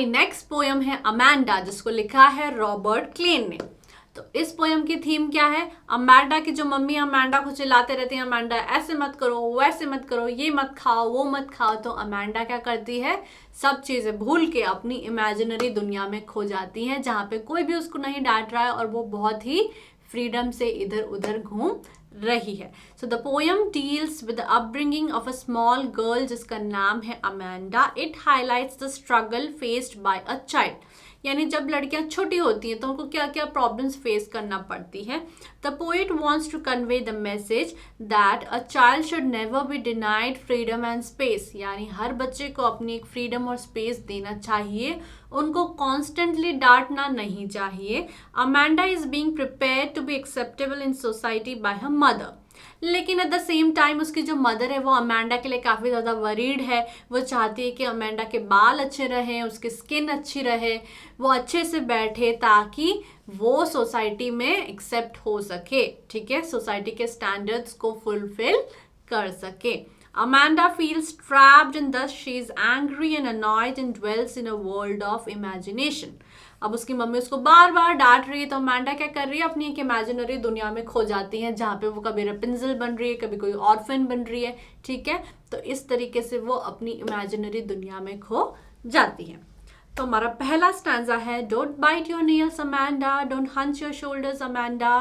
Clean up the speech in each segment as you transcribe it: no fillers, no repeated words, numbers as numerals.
हमारी next poem है Amanda, जिसको लिखा है रॉबर्ट क्लेन ने। तो इस पोयम की थीम क्या है? अमेंडा की जो मम्मी अमेंडा को चिल्लाते रहती है, अमेंडा ऐसे मत करो, वैसे मत करो, ये मत खाओ, वो मत खाओ। तो अमेंडा क्या करती है? सब चीजें भूल के अपनी इमेजिनरी दुनिया में खो जाती है, जहाँ पे कोई भी उसको नहीं डांट रहा है और वो बहुत ही फ्रीडम से इधर उधर घूम रही है। So the poem deals with the upbringing of a small girl जिसका नाम है Amanda. It highlights the struggle faced by a child, यानी जब लड़कियां छोटी होती हैं तो उनको क्या क्या प्रॉब्लम्स फेस करना पड़ती है। The poet wants to convey the message that a child should never be denied freedom and space, यानी हर बच्चे को अपनी एक फ्रीडम और स्पेस देना चाहिए, उनको कॉन्स्टेंटली डांटना नहीं चाहिए। Amanda is being prepared to be acceptable in society by her mother, लेकिन एट द सेम टाइम उसकी जो मदर है वो अमेंडा के लिए काफ़ी ज़्यादा वरीड है। वो चाहती है कि अमेंडा के बाल अच्छे रहें, उसकी स्किन अच्छी रहे, वो अच्छे से बैठे, ताकि वो सोसाइटी में एक्सेप्ट हो सके, ठीक है, सोसाइटी के स्टैंडर्ड्स को फुलफिल कर सके। Amanda feels trapped and thus she is angry and annoyed and dwells in a world of imagination. अब उसकी मम्मी उसको बार बार डांट रही है तो अमेंडा क्या कर रही है? अपनी एक इमेजिनरी दुनिया में खो जाती है, जहाँ पे वो कभी रेपुंजल बन रही है, कभी कोई ऑर्फन बन रही है, ठीक है। तो इस तरीके से वो अपनी इमेजिनरी दुनिया में खो जाती है। तो हमारा पहला स्टैंजा है, don't bite your nails Amanda, don't hunch your shoulders Amanda,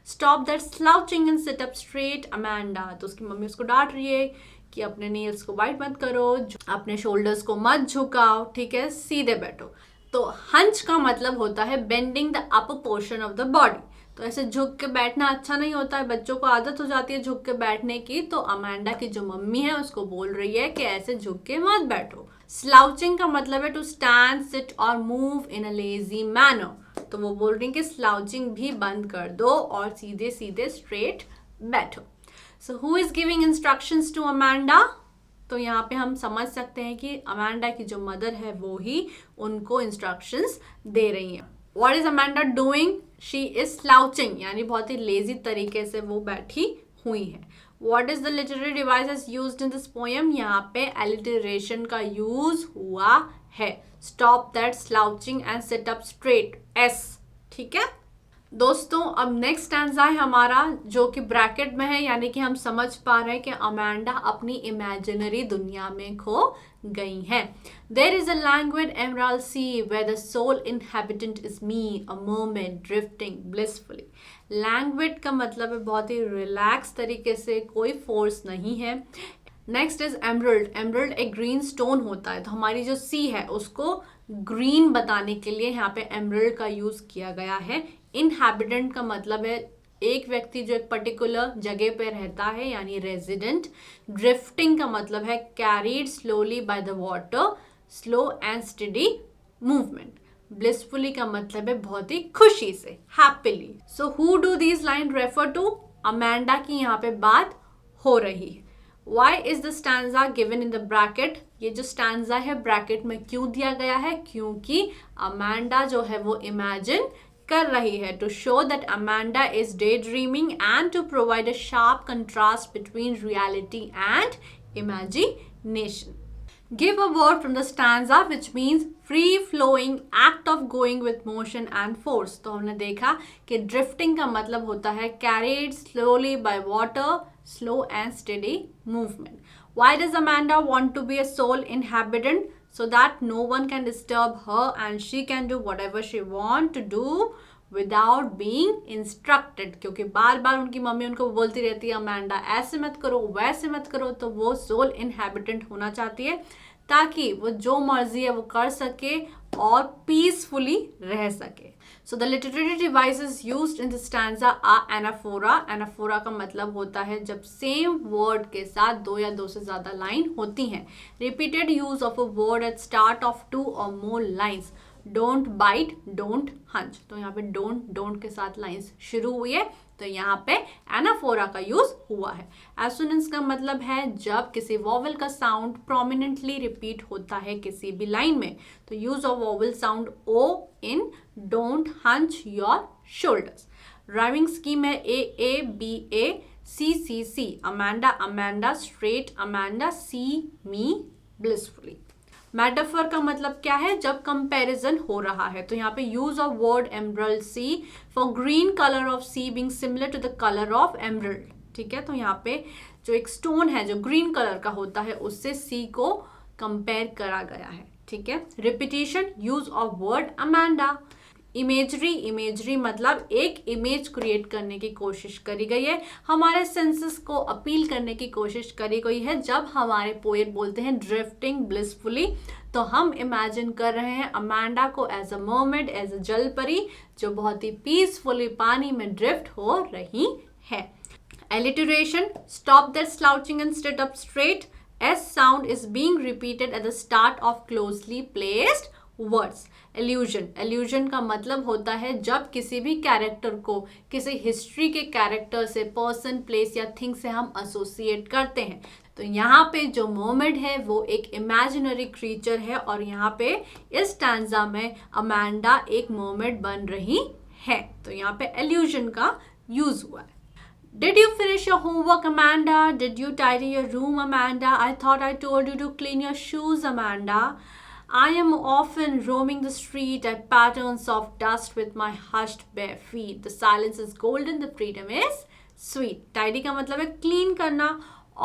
stop that slouching and sit up straight Amanda. तो उसकी मम्मी उसको डांट रही है कि अपने नेल्स को बाइट मत करो, अपने शोल्डर्स को मत झुकाओ, ठीक है, सीधे बैठो। तो हंच का मतलब होता है bending the upper portion of the body. तो ऐसे झुक के बैठना अच्छा नहीं होता है, बच्चों को आदत हो जाती है झुक के बैठने की। तो अमेंडा की जो मम्मी है उसको बोल रही है कि ऐसे झुक के मत बैठो। स्लाउचिंग का मतलब है टू स्टैंड, सिट और move in a lazy manner. तो वो बोल रही है कि स्लाउचिंग भी बंद कर दो और सीधे सीधे स्ट्रेट बैठो। So who is giving instructions to Amanda? तो यहाँ पे हम समझ सकते हैं कि अमेंडा की जो मदर है वो ही उनको इंस्ट्रक्शंस दे रही हैं। What is Amanda doing? She is slouching, यानी बहुत ही लेजी तरीके से वो बैठी हुई है। What is the literary device used in this poem? यहाँ पे एलिटरेशन का यूज हुआ है। Stop that slouching and sit up straight, S, ठीक है। दोस्तों अब नेक्स्ट स्टैंजा है हमारा, जो कि ब्रैकेट में है, यानी कि हम समझ पा रहे हैं कि अमेंडा अपनी इमेजिनरी दुनिया में खो गई हैं। There is a languid emerald sea where the sole inhabitant is me, a mermaid drifting blissfully. Languid का मतलब है बहुत ही रिलैक्स तरीके से, कोई फोर्स नहीं है। Next is emerald. एमरल्ड एक ग्रीन स्टोन होता है, तो हमारी जो सी है उसको ग्रीन बताने के लिए यहाँ पे एमरल्ड का यूज किया गया है। इनहैबिटेंट का मतलब है एक व्यक्ति जो एक पर्टिकुलर जगह पे रहता है, यानी रेजिडेंट। ड्रिफ्टिंग का मतलब है carried slowly by the water, slow and steady movement. Blissfully का मतलब है बहुत ही खुशी से, happily. So who do these line refer to? Amanda की यहाँ पे बात हो रही है। Why is the stanza given in the bracket? ये जो स्टैंजा है ब्रैकेट में क्यों दिया गया है? क्योंकि अमेंडा जो है वो इमेजिन कर रही है, to show that Amanda is day dreaming and to provide a sharp contrast between reality and imagination. Give a word from the stanza which means free flowing act of going with motion and force. तो हमने देखा कि drifting का मतलब होता है carried slowly by water, slow and steady movement. Why does Amanda want to be a sole inhabitant? So that no one can disturb her and she can do whatever she want to do without being instructed. क्योंकि बार बार उनकी mummy उनको बोलती रहती है Amanda ऐसे मत करो, वैसे मत करो, तो वो सोल इनहेबिटेंट होना चाहती है ताकि वो जो मर्जी है वो कर सके और पीसफुली रह सके। So the literary devices used in the stanza are anaphora. Anaphora का मतलब होता है जब सेम वर्ड के साथ दो या दो से ज्यादा लाइन होती हैं। Repeated use of a word at start of two और more lines. Don't bite, don't hunch, तो यहाँ पे डोंट के साथ लाइंस शुरू हुई है, तो यहाँ पे एनाफोरा का यूज हुआ है। एसोनेंस का मतलब है जब किसी वॉवल का साउंड प्रोमिनेंटली रिपीट होता है किसी भी लाइन में, तो use of vowel sound O in don't hunch your shoulders. Rhyming scheme है A B A C C. Amanda Amanda, straight Amanda, see me blissfully. Metaphor का मतलब क्या है, जब कंपैरिजन हो रहा है। तो यहाँ पे use of word emerald sea for green colour of sea being similar to the colour of emerald. ठीक है, तो यहाँ पे जो एक स्टोन है जो ग्रीन कलर का होता है उससे सी को कंपेयर करा गया है। ठीक है, repetition, use of word Amanda. Imagery, imagery मतलब एक इमेज क्रिएट करने की कोशिश करी गई है, हमारे सेंसेस को अपील करने की कोशिश करी गई है। जब हमारे पोएट बोलते हैं ड्रिफ्टिंग ब्लिसफुली, तो हम इमेजिन कर रहे हैं अमांडा को as a mermaid, as a जलपरी जो बहुत ही पीसफुली पानी में ड्रिफ्ट हो रही है। Alliteration, stop that slouching and sit up straight. S sound is being repeated at the start of closely placed words. Allusion, allusion का मतलब होता है जब किसी भी कैरेक्टर को किसी हिस्ट्री के कैरेक्टर से, पर्सन, प्लेस या थिंग से हम एसोसिएट करते हैं। तो यहाँ पे जो मर्मेड है वो एक इमेजिनरी क्रीचर है और यहाँ पे इस स्टैंजा में अमांडा एक मर्मेड बन रही है। तो यहाँ पे एल्यूजन का यूज हुआ है। Did you finish your homework, Amanda? Did you tidy your room, Amanda? I thought I told you to clean your shoes, Amanda. I am often roaming the street at patterns of dust with my hushed bare feet. The silence is golden, the freedom is sweet. Tidy का मतलब है clean करना।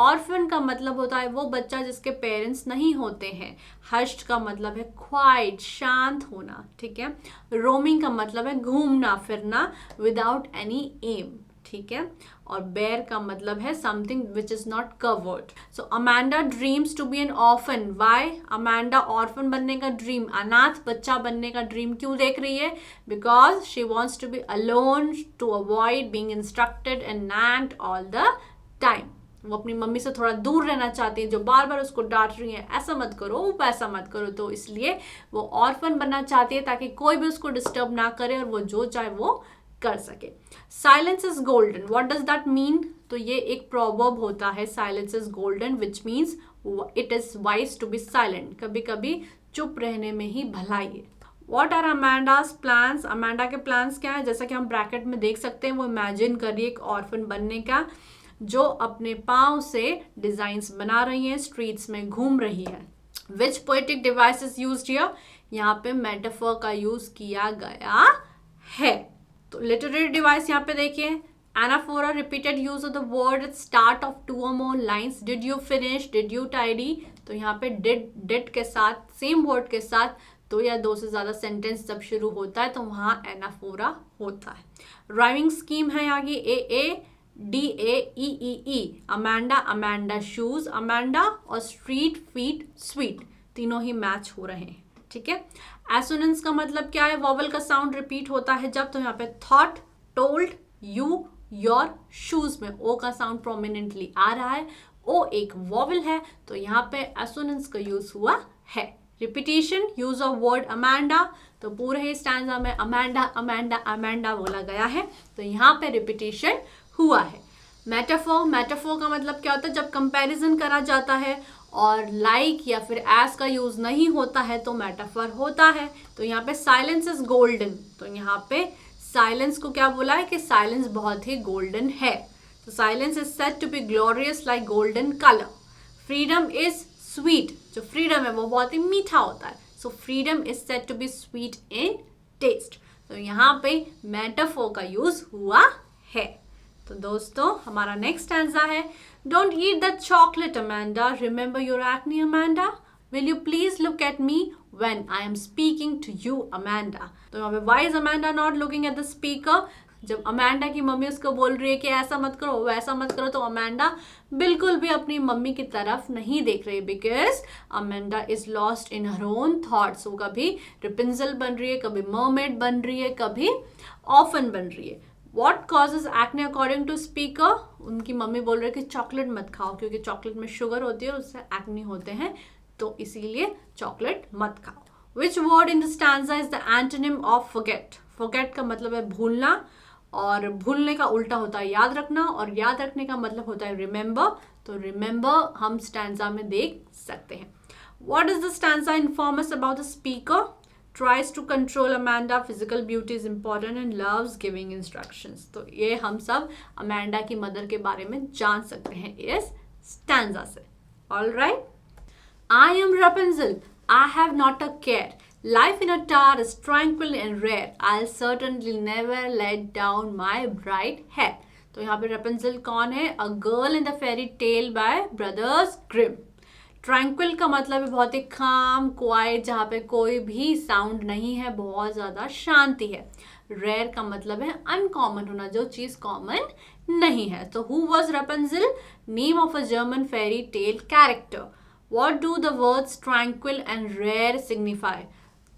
Orphan का मतलब होता है वो बच्चा जिसके पेरेंट्स नहीं होते हैं। हश्ड का मतलब है क्वाइट, शांत होना। ठीक है, रोमिंग का मतलब है घूमना फिरना विदाउट एनी एम। ठीक है, और बेयर का मतलब है something which is not covered. So Amanda dreams to be an orphan. Why? Amanda orphan बनने का ड्रीम, अनाथ बच्चा बनने का ड्रीम क्यों देख रही है? Because she wants to be alone to avoid being instructed and nagged all the time. वो अपनी मम्मी से थोड़ा दूर रहना चाहती है जो बार बार उसको डांट रही है, ऐसा मत करो वैसा मत करो। तो इसलिए वो ऑर्फन बनना चाहती है ताकि कोई भी उसको डिस्टर्ब ना करे और वो जो चाहे वो कर सके। Silence is golden, what does that mean? तो ये एक प्रोवर्ब होता है, silence is golden, which means it is wise to be silent. कभी कभी चुप रहने में ही भलाई है। What are Amanda's plans? Amanda के प्लान्स क्या है? जैसा कि हम ब्रैकेट में देख सकते हैं, वो इमेजिन करिए एक ऑर्फन बनने का जो अपने पाँव से डिजाइन्स बना रही है, स्ट्रीट्स में घूम रही है। Which poetic device is used here? यहाँ पे मेटाफर का यूज किया गया है। तो लिटरेरी डिवाइस यहाँ पे देखिए, anaphora, repeated use of the word at start of two और more lines. Did you finish, did you tidy, तो यहाँ पे डिड के साथ, सेम वर्ड के साथ दो या दो से ज्यादा सेंटेंस जब शुरू होता है तो वहाँ एनाफोरा होता है। राइमिंग स्कीम है आगे, A D A E, Amanda, Amanda shoes, Amanda और स्ट्रीट फीट स्वीट, तीनों ही मैच हो रहे हैं। ठीक है, एसोनेंस का मतलब क्या है? वॉवल का साउंड रिपीट होता है जब, तो यहाँ पे thought, told, you, your, shoes में ओ का साउंड प्रोमिनेंटली आ रहा है। ओ एक वॉवल है तो यहाँ पे एसोनेंस का यूज हुआ है। Repetition, use of word Amanda, तो पूरे ही स्टैंजा में अमांडा अमांडा अमांडा बोला गया है, तो यहाँ पे रिपीटेशन हुआ है। मेटाफोर, मेटाफोर का मतलब क्या होता है? जब कंपैरिजन करा जाता है और लाइक या फिर एज का यूज नहीं होता है तो मेटाफर होता है। तो यहाँ पे साइलेंस इज गोल्डन, तो यहाँ पे साइलेंस को क्या बोला है कि साइलेंस बहुत ही गोल्डन है। तो silence is said to be glorious like golden colour. Freedom is sweet, जो फ्रीडम है वो बहुत ही मीठा होता है। So freedom is said to be sweet in taste. तो यहाँ पे मेटाफोर का यूज हुआ है। तो दोस्तों हमारा नेक्स्ट स्टैंजा है, don't eat that chocolate Amanda, remember your acne Amanda, will you please look at me when I am speaking to you Amanda. तो यहाँ पे why is Amanda not looking at the speaker? जब Amanda की mummy उसको बोल रही है कि ऐसा मत करो वैसा मत करो, तो अमांडा बिल्कुल भी अपनी मम्मी की तरफ नहीं देख रही, because Amanda is lost in her own thoughts. वो कभी रिपेंजल बन रही है, कभी मर्मेड बन रही है, कभी ऑफन बन रही है। What causes acne according to speaker? उनकी मम्मी बोल रही है कि चॉकलेट मत खाओ क्योंकि चॉकलेट में शुगर होती है और उससे एक्ने होते हैं, तो इसीलिए चॉकलेट मत खाओ। Which word in the stanza is the antonym of forget? Forget का मतलब है भूलना, और भूलने का उल्टा होता है याद रखना, और याद रखने का मतलब होता है remember। तो remember हम stanza में देख सकते हैं। What does the stanza inform us about the speaker? Tries to control Amanda, physical beauty is important and loves giving instructions। तो ये हम सब अमांडा की मदर के बारे में जान सकते हैं इस स्टैंजा से। All right? I am Rapunzel, I have not a care. Life in a tower is tranquil and rare. I'll certainly never let down my bright hair. तो यहाँ पे Rapunzel कौन है? A girl in the fairy tale by Brothers Grimm. Tranquil का मतलब है बहुत ही काम, क्वाइट, जहाँ पे कोई भी साउंड नहीं है, बहुत ज़्यादा शांति है. रेयर का मतलब है अनकॉमन होना, जो चीज़ कॉमन नहीं है. तो who was Rapunzel? Name of a German fairy tale character. What do the words tranquil and rare signify?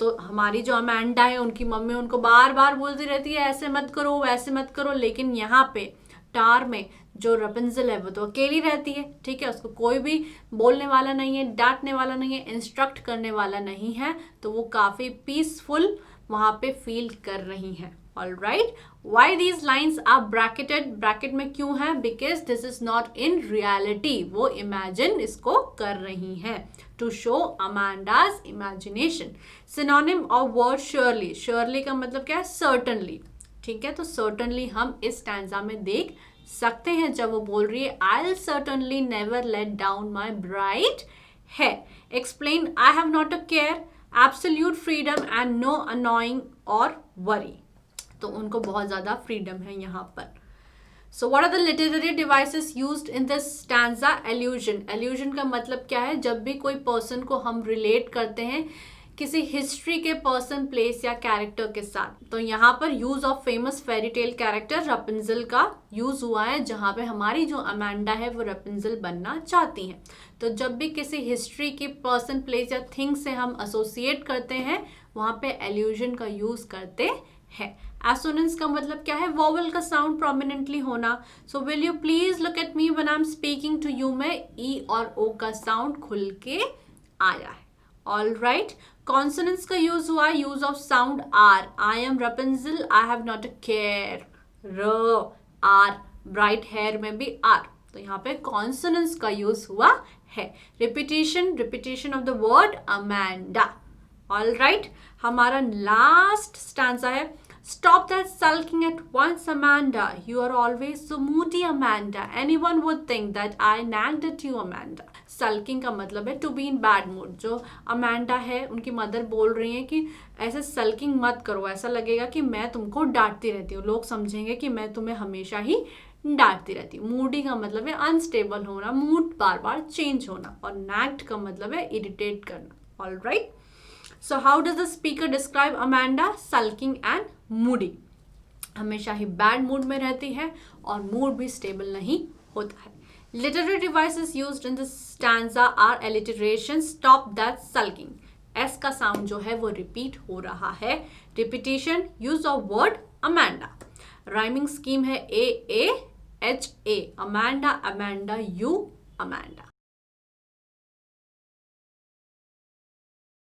तो हमारी जो अमेंडा है, उनकी मम्मी उनको बार बार बोलती रहती है ऐसे मत करो वैसे मत करो, लेकिन यहाँ पे टार में जो रेपेंजिल है वो तो अकेली रहती है. ठीक है, उसको कोई भी बोलने वाला नहीं है, डांटने वाला नहीं है, इंस्ट्रक्ट करने वाला नहीं है, तो वो काफ़ी पीसफुल वहाँ पे फील कर रही हैं. All right. Why these lines are bracketed? Bracket में क्यों है? Because this is not in reality. वो इमेजिन इसको कर रही हैं to show Amanda's imagination. Synonym of word surely. Surely का मतलब क्या है? सर्टनली. ठीक है, तो सर्टनली हम इस स्टैंजा में देख सकते हैं जब वो बोल रही है I'll certainly never let down my bright hair. Explain. I have not a care, absolute freedom and no annoying or worry. तो उनको बहुत ज़्यादा फ्रीडम है यहाँ पर. So what are the literary devices used in this stanza? Allusion. Allusion का मतलब क्या है? जब भी कोई पर्सन को हम रिलेट करते हैं किसी हिस्ट्री के पर्सन, प्लेस या कैरेक्टर के साथ, तो यहाँ पर use of famous fairy tale character Rapunzel का यूज हुआ है, जहाँ पे हमारी जो अमेंडा है वो रेपेंजिल बनना चाहती हैं. तो जब भी किसी हिस्ट्री की पर्सन, प्लेस या थिंग से हम एसोसिएट करते हैं, वहाँ पे एल्यूजन का यूज करते हैं. एसोनेंस का मतलब क्या है? वोवल का साउंड प्रोमिनेंटली होना. So will you please look at me when I am speaking to you में ई और ओ का साउंड खुल के आया है. All right. कॉन्सोनेंट्स का यूज हुआ, use of sound R. I am Rapunzel, I have not a care. र, आर. ब्राइट हेयर में भी आर, तो यहाँ पे कॉन्सोनेंट्स का यूज हुआ है. Repetition. Repetition of the word Amanda. All right. हमारा लास्ट स्टैंजा है Stop that sulking at once, Amanda. You are always so moody, Amanda. Anyone would think that I nagged at you, Amanda. Sulking का मतलब है to be in bad mood. जो Amanda है, उनकी mother बोल रही हैं कि ऐसे सल्किंग मत करो, ऐसा लगेगा कि मैं तुमको डांटती रहती हूँ, लोग समझेंगे कि मैं तुम्हें हमेशा ही डांटती रहती हूँ. मूडी का मतलब है अनस्टेबल होना, मूड बार बार चेंज होना, और nagged का मतलब है इरिटेट करना. All right. So how does the speaker describe Amanda? Sulking and moody. हमेशा ही बैड मूड में रहती है और मूड भी स्टेबल नहीं होता है. Literary devices used in this stanza are alliteration. Stop that sulking. S का साउंड जो है वो रिपीट हो रहा है. Repetition. Use of word Amanda. Rhyming scheme है A A H A. Amanda, Amanda, you, Amanda.